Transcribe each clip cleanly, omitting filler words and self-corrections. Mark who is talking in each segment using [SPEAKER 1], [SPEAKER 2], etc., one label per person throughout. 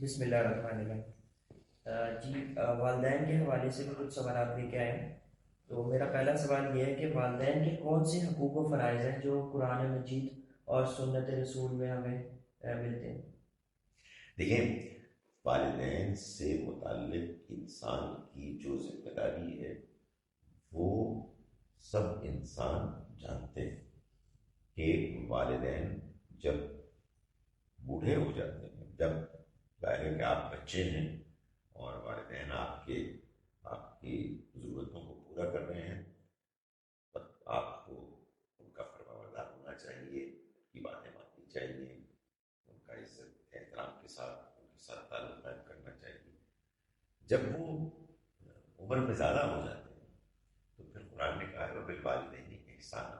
[SPEAKER 1] بسم اللہ الرحمن الرحیم۔ والدین کے حوالے سے بھی کچھ سوالات لے کے آئے ہیں۔ تو میرا پہلا سوال یہ ہے کہ والدین کے کون سے حقوق و فرائض ہیں جو قرآن مجید اور سنت رسول میں ہمیں ملتے ہیں؟
[SPEAKER 2] دیکھیں، والدین سے متعلق انسان کی جو ذمہ داری ہے وہ سب انسان جانتے ہیں کہ والدین جب بوڑھے ہو جاتے ہیں، جب ظاہر ہے کہ آپ بچے ہیں اور والدین آپ کی ضرورتوں کو پورا کر رہے ہیں، تب آپ کو ان کا فرمانبردار ہونا چاہیے، ان کی باتیں ماننی چاہیے، ان کا عزت احترام کے ساتھ ان کے ساتھ تعلق قائم کرنا چاہیے۔ جب وہ عمر میں زیادہ ہو جاتے ہیں تو پھر قرآن نے کہا ہے وبالوالدین احسانا،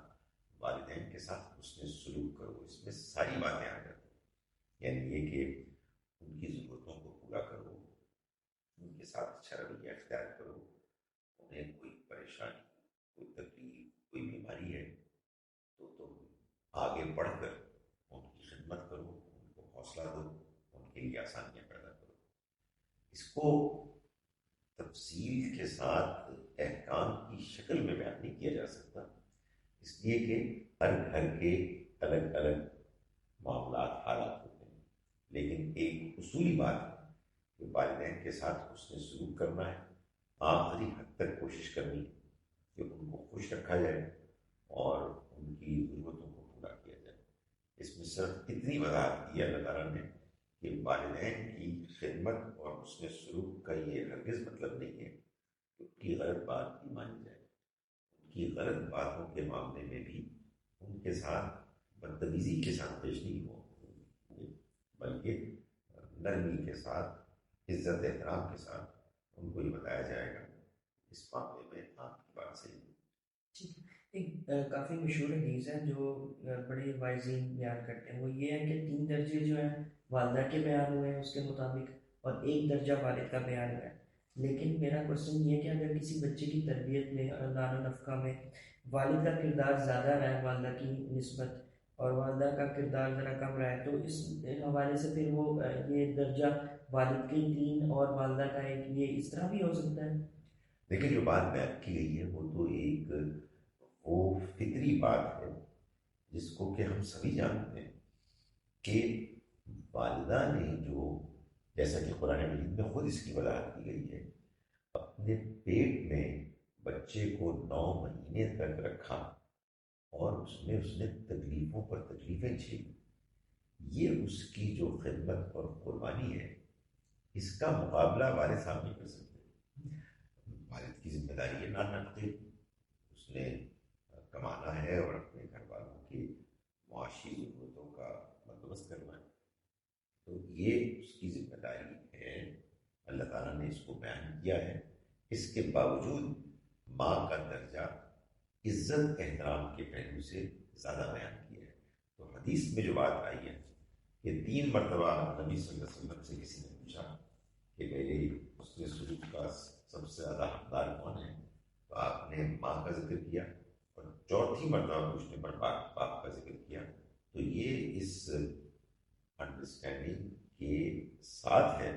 [SPEAKER 2] والدین کے ساتھ حسن سلوک کرو۔ اس میں ساری باتیں آ جاتی ہیں، یعنی یہ کہ ان کی ضرورتوں کو پورا کرو، ان کے ساتھ اچھا رویہ اختیار کرو، انہیں کوئی پریشانی، کوئی تکلیف، کوئی بیماری ہے تو تم آگے بڑھ کر ان کی خدمت کرو، ان کو حوصلہ دو، ان کے لیے آسانیاں پیدا کرو۔ اس کو تفصیل کے ساتھ احکام کی شکل میں بیان نہیں کیا جا سکتا، اس لیے کہ ہر گھر کے الگ الگ معاملات حالات ہوتے ہیں، لیکن ایک اصولی بات ہے کہ والدین کے ساتھ حسن سلوک کرنا ہے، آخری حد تک کوشش کرنی ہے کہ ان کو خوش رکھا جائے اور ان کی ضرورتوں کو پورا کیا جائے۔ اس میں صرف اتنی وضاحت کی اللہ تعالیٰ نے کہ والدین کی خدمت اور حسن سلوک کا یہ ہرگز مطلب نہیں ہے کہ ان کی غلط بات بھی مانی جائے، ان کی غلط باتوں کے معاملے میں بھی ان کے ساتھ بدتمیزی کے ساتھ پیش نہیں ہو، بلکہ نرمی کے ساتھ، عزت احترام کے ساتھ ان کو یہ بتایا جائے گا اس معاملے میں آپ کی بات صحیح ہے۔
[SPEAKER 1] ٹھیک ہے۔ ایک کافی مشہور حدیث ہے جو بڑے واعظین بیان کرتے ہیں، وہ یہ ہے کہ 3 درجے جو ہیں والدہ کے بیان ہوئے ہیں اس کے مطابق، اور 1 درجہ والد کا بیان ہوا ہے۔ لیکن میرا کوشچن یہ ہے کہ اگر کسی بچے کی تربیت میں اور نان و نفقہ میں والد کا کردار زیادہ رہا ہے والدہ کی نسبت، اور والدہ کا کردار ذرا کم رہا ہے، تو اس حوالے سے پھر وہ یہ درجہ والد کے 3 اور والدہ کا 1، یہ اس طرح بھی ہو سکتا ہے؟
[SPEAKER 2] لیکن جو بات بیان کی گئی ہے وہ تو ایک وہ فطری بات ہے جس کو کہ ہم سبھی جانتے ہیں کہ والدہ نے جو، جیسا کہ قرآن مجید میں خود اس کی وضاحت کی گئی ہے، اپنے پیٹ میں بچے کو 9 مہینے تک رکھا اور اس نے تکلیفوں پر تکلیفیں جھیلی، یہ اس کی جو خدمت اور قربانی ہے، اس کا مقابلہ والد صاحب نہیں کر سکتے۔ والد کی ذمہ داری ہے نانقدر، اس نے کمانا ہے اور اپنے گھر والوں کی معاشی ضرورتوں کا بندوبست کرنا ہے، تو یہ اس کی ذمہ داری ہے۔ اللہ تعالیٰ نے اس کو بیان کیا ہے، اس کے باوجود ماں کا درجہ عزت احترام کے پہلو سے زیادہ بیان کیا ہے۔ تو حدیث میں جو بات آئی ہے کہ 3 مرتبہ نبی صلی اللہ علیہ وسلم سے کسی نے پوچھا کہ میرے حسن سلوک کا سب سے زیادہ حقدار کون ہے، تو آپ نے ماں کا ذکر کیا، اور 4تھی مرتبہ پوچھنے پر باپ کا ذکر کیا، تو یہ اس انڈرسٹینڈنگ کے ساتھ ہے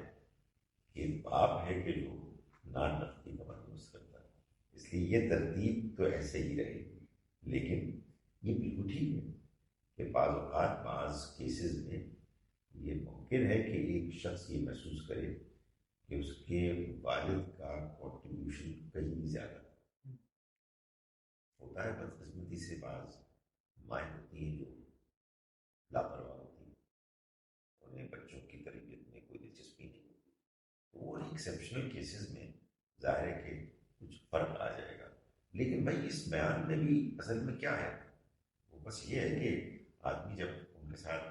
[SPEAKER 2] کہ باپ ہے کہ جو نان نفقی کا بندوبست کرتا ہے، اس لیے یہ ترتیب تو ایسے ہی رہے گی۔ لیکن یہ بالکل ٹھیک ہے کہ بعض اوقات بعض کیسز میں یہ ممکن ہے کہ ایک شخص یہ محسوس کرے کہ اس کے والد کا کنٹریبیوشن کہیں زیادہ ہوتا ہے۔ بدقسمتی سے بعض مائیں ہوتی ہیں جو لاپرواہ ہوتی ہیں، انہیں بچوں کی تربیت میں کوئی دلچسپی نہیں ہوتی، تو وہ ایکسیپشنل کیسز میں ظاہر ہے کہ کچھ فرق آ جائے گا۔ لیکن بھائی اس بیان میں بھی اصل میں کیا ہے، وہ بس یہ ہے کہ آدمی جب ان کے ساتھ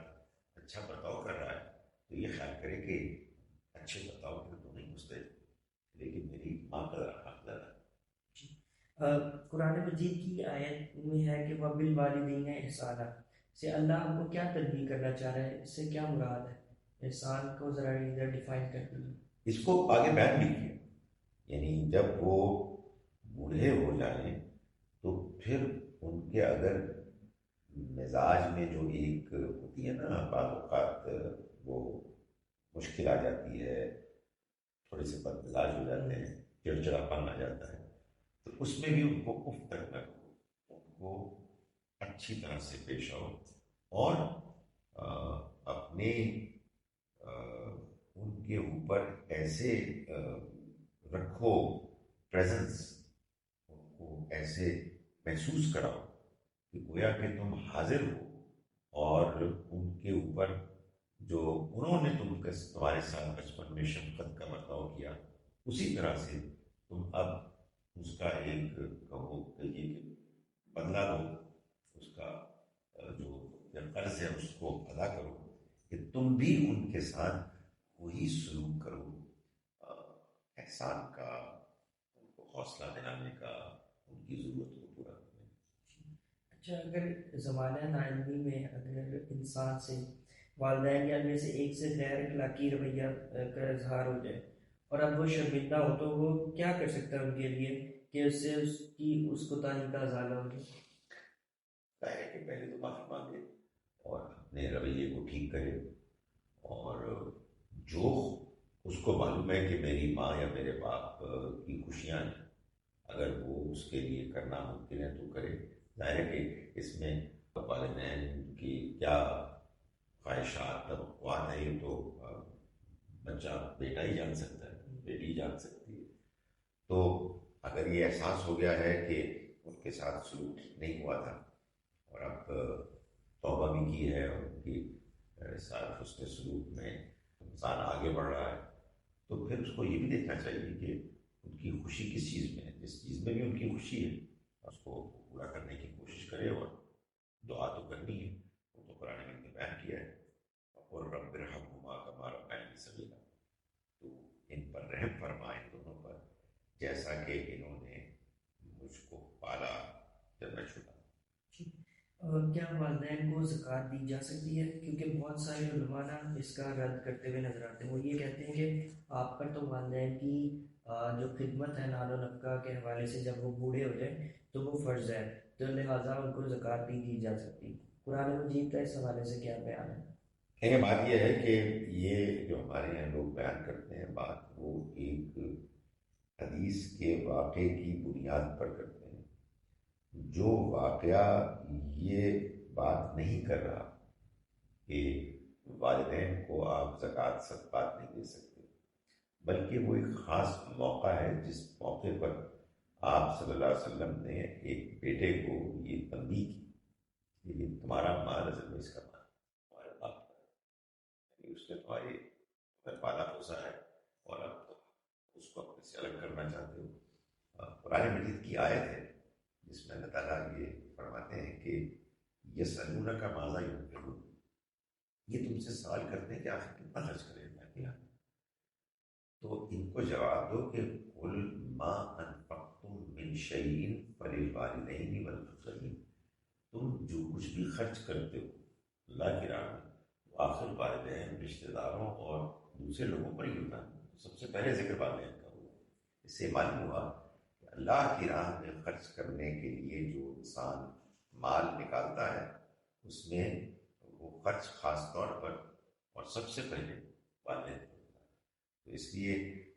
[SPEAKER 2] اچھا برتاؤ کر رہا ہے تو یہ خیال کرے کہ اچھے برتاؤ کے تو نہیں مستحق، لیکن میری ماں کا حق زیادہ ہے۔
[SPEAKER 1] قرآن مجید کی آیت میں ہے کہ وَبِالْوَالِدَيْنِ احسانا سے اللہ ہم کو کیا تنبیہ کرنا چاہ رہا ہے، اس سے کیا مراد ہے؟ احسان کو ذرا ادھر ڈیفائن کر دیجیے۔
[SPEAKER 2] اس کو آگے بیان بھی کیا، یعنی جب وہ بوڑھے ہو جائیں تو پھر ان کے اگر مزاج میں جو ایک ہوتی ہے نا بعض اوقات وہ مشکل آ جاتی ہے، تھوڑے سے بد مزاج ہو جاتے ہیں، چڑچڑاپن آ جاتا ہے، تو اس میں بھی ان کو اف تک نہ کرو، ان کو اچھی طرح سے پیش آؤ، اور اپنے ان کے اوپر ایسے رکھو پریزنس، ان کو ایسے محسوس کراؤ کہ گویا کہ تم حاضر ہو، اور ان کے اوپر جو انہوں نے تمہارے ساتھ بچپن میں شفقت کا برتاؤ کیا، اسی طرح سے تم اب اس کا ایک کہو کہ یہ بدلا دو، اس کا جو قرض ہے اس کو ادا کرو، کہ تم بھی ان کے ساتھ وہی سلوک کرو، احسان کا، ان کو حوصلہ دلانے کا، ان کی ضرورت کو پورا کرنے کا۔
[SPEAKER 1] اچھا، اگر زمانہ نائنوی میں اگر انسان سے والدین یا میں سے ایک سے غیر اخلاقی رویہ کا اظہار ہو جائے اور اب وہ شرمندہ ہو، تو وہ کیا کر سکتا ہے ان کے لیے کہ اس سے اس کوتاہی کا ازالہ ہو جائے؟
[SPEAKER 2] ظاہر ہے کہ پہلے تو معافی مانگے اور اپنے رویے کو ٹھیک کرے، اور جو اس کو معلوم ہے کہ میری ماں یا میرے باپ کی خوشیاں ہیں، اگر وہ اس کے لیے کرنا ممکن ہے تو کرے۔ ظاہر ہے کہ اس میں والدین کی کیا خواہشات توقعات ہیں، یہ تو بچہ بیٹا ہی جان سکتا ہے، بیٹی ہی جان سکتی ہے۔ تو اگر یہ احساس ہو گیا ہے کہ ان کے ساتھ سلوک ٹھیک نہیں ہوا تھا، اور اب توبہ بھی کی ہے، اور ان کی ساتھ حسن سلوک میں انسان آگے بڑھ رہا ہے، تو پھر اس کو یہ بھی دیکھنا چاہیے کہ ان کی خوشی کس چیز میں ہے، جس چیز میں بھی ان کی خوشی ہے اس کو پورا کرنے کی کوشش کرے، اور دعا تو کرنی ہے، وہ تو قرآن میں بیان کیا ہے، اور رب ارحمہما کما ربیانی صغیرا، تو ان پر رحم فرما، ان دونوں پر، جیسا کہ انہوں نے مجھ کو پالا جب میں چھوٹا۔
[SPEAKER 1] کیا والدین کو زکوٰۃ دی جا سکتی ہے؟ کیونکہ بہت سارے علماء نا اس کا رد کرتے ہوئے نظر آتے ہیں، وہ یہ کہتے ہیں کہ آپ پر تو والدین کی جو خدمت ہے نان و نفقہ کے حوالے سے، جب وہ بوڑھے ہو جائیں تو وہ فرض ہے، تو لہٰذا ان کو زکوٰۃ نہیں دی جا سکتی۔ قرآن مجید کا اس حوالے سے کیا بیان ہے؟
[SPEAKER 2] ایک بات یہ ہے کہ یہ جو ہمارے یہاں لوگ بیان کرتے ہیں بات، وہ ایک حدیث کے واقعے کی بنیاد پر کرتے ہیں، جو واقعہ یہ بات نہیں کر رہا کہ والدین کو آپ زکوٰۃ صدقات نہیں دے سکتے، بلکہ وہ ایک خاص موقع ہے جس موقع پر آپ صلی اللہ علیہ وسلم نے ایک بیٹے کو یہ تنبیہ کی کہ یہ تمہارا مال اصل میں اس کا مال تمہارے باپ کا ہے، یعنی اس نے تمہاری پالا پوسا ہے، اور اب تو اس کو اپنے سے الگ کرنا چاہتے ہو۔ قرآن مجید کی آیت ہے جس میں اللہ تعالیٰ یہ فرماتے ہیں کہ یسألونک ماذا ينفقون، یہ تم سے سوال کرتے ہیں کہ آخر کتنا خرچ کریں اللہ کے یہاں، تو ان کو جواب دو کہ قل ما انفقتم من شیء فللوالدین والأقربین، تم جو کچھ بھی خرچ کرتے ہو اللہ کی راہ میں، وہ آخر والدین، رشتہ داروں اور دوسرے لوگوں پر ہی ہوتا ہے، سب سے پہلے ذکر والدین کا ہوا۔ اس سے معلوم ہوا کہ اللہ کی راہ میں خرچ کرنے کے لیے جو انسان مال نکالتا ہے، اس میں وہ خرچ خاص طور پر اور سب سے پہلے والدین پر ہوتا ہے۔ تو اس لیے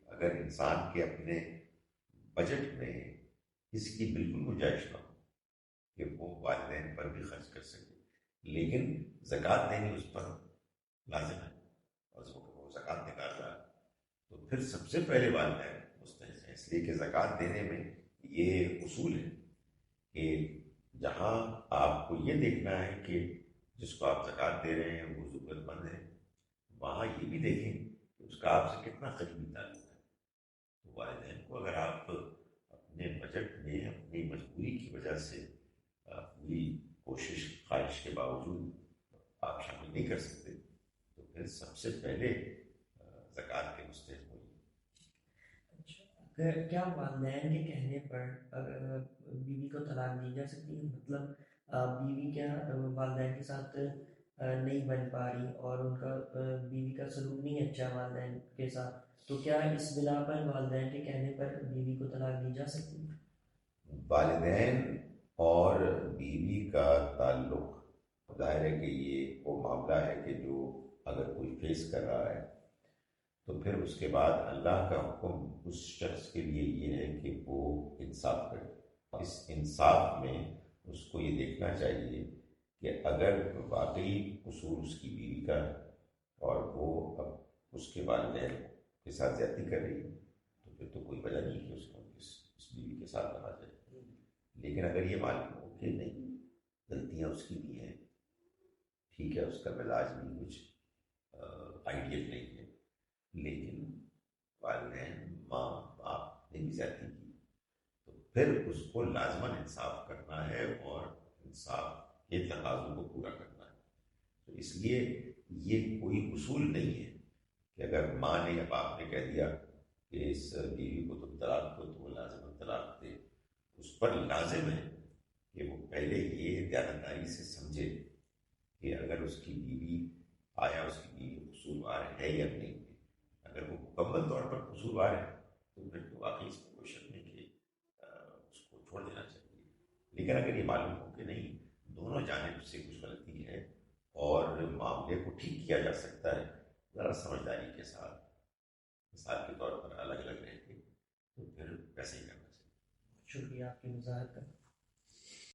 [SPEAKER 2] اگر انسان کے اپنے بجٹ میں اس کی بالکل گنجائش نہ ہو کہ وہ والدین پر بھی خرچ کر سکے، لیکن زکوٰۃ دینی اس پر لازم ہے، اور وہ زکوٰۃ نکال رہا ہے، تو پھر سب سے پہلے والدین مستحق ہیں، اس لیے کہ زکوٰۃ دینے میں یہ اصول ہے کہ جہاں آپ کو یہ دیکھنا ہے کہ جس کو آپ زکوٰۃ دے رہے ہیں وہ ضرورت مند ہے، وہاں یہ بھی دیکھیں کہ اس کا آپ سے کتنا قریبی تعلق ہے۔ تو والدین کو اگر آپ اپنے بجٹ میں اپنی مجبوری کی وجہ سے پوری کوشش خواہش کے باوجود آپ شامل نہیں کر سکتے، تو پھر سب سے پہلے زکوٰۃ کے مستحق ہوئی۔
[SPEAKER 1] کیا والدین کے کہنے پر بیوی کو طلاق دی جا سکتی ہے؟ مطلب بیوی کیا والدین کے ساتھ نہیں بن پا رہی اور ان کا بیوی کا سلوک نہیں اچھا والدین کے ساتھ، تو کیا اس بنا پر والدین کے کہنے پر بیوی کو طلاق دی جا سکتی ہے؟
[SPEAKER 2] والدین اور بیوی کا تعلق ظاہر ہے کہ یہ وہ معاملہ ہے کہ جو اگر کوئی فیس کر رہا ہے تو پھر اس کے بعد اللہ کا حکم اس شخص کے لیے یہ ہے کہ وہ انصاف کرے. اس انصاف میں اس کو یہ دیکھنا چاہیے کہ اگر واقعی قصور اس کی بیوی کا ہے اور وہ اب اس کے والدین کے ساتھ زیادتی کر رہی ہے تو پھر تو کوئی وجہ نہیں کہ اس کو اس بیوی کے ساتھ رہا جائے. لیکن اگر یہ معلوم ہو کہ نہیں غلطیاں اس کی بھی ہیں، ٹھیک ہے اس کا مزاج بھی کچھ آئیڈیل نہیں ہے، لیکن والدین ماں باپ نے بھی زیادتی کی، تو پھر اس کو لازماً انصاف کرنا ہے اور انصاف کے تقاضوں کو پورا کرنا ہے. تو اس لیے یہ کوئی اصول نہیں ہے کہ اگر ماں نے یا باپ نے کہہ دیا کہ اس بیوی کو تم طلاق دو تو وہ لازماً طلاق دے. اس پر لازم ہے کہ وہ پہلے یہ دیانتداری سے سمجھے کہ اگر اس کی بیوی آیا اس کی بیوی قصوروار ہے یا نہیں ہے. اگر وہ مکمل طور پر قصوروار ہے تو پھر تو واقعی اس میں کوئی شک نہیں کہ اس کو چھوڑ دینا چاہیے. لیکن اگر یہ معلوم ہو کہ نہیں دونوں جانب سے کچھ غلطی ہے اور معاملے کو ٹھیک کیا جا سکتا ہے ذرا سمجھداری کے ساتھ، مثال کے طور پر الگ الگ رہ کے، تو پھر ویسے ہی کرنا چاہیے.
[SPEAKER 1] شکریہ آپ کی وضاحت کا.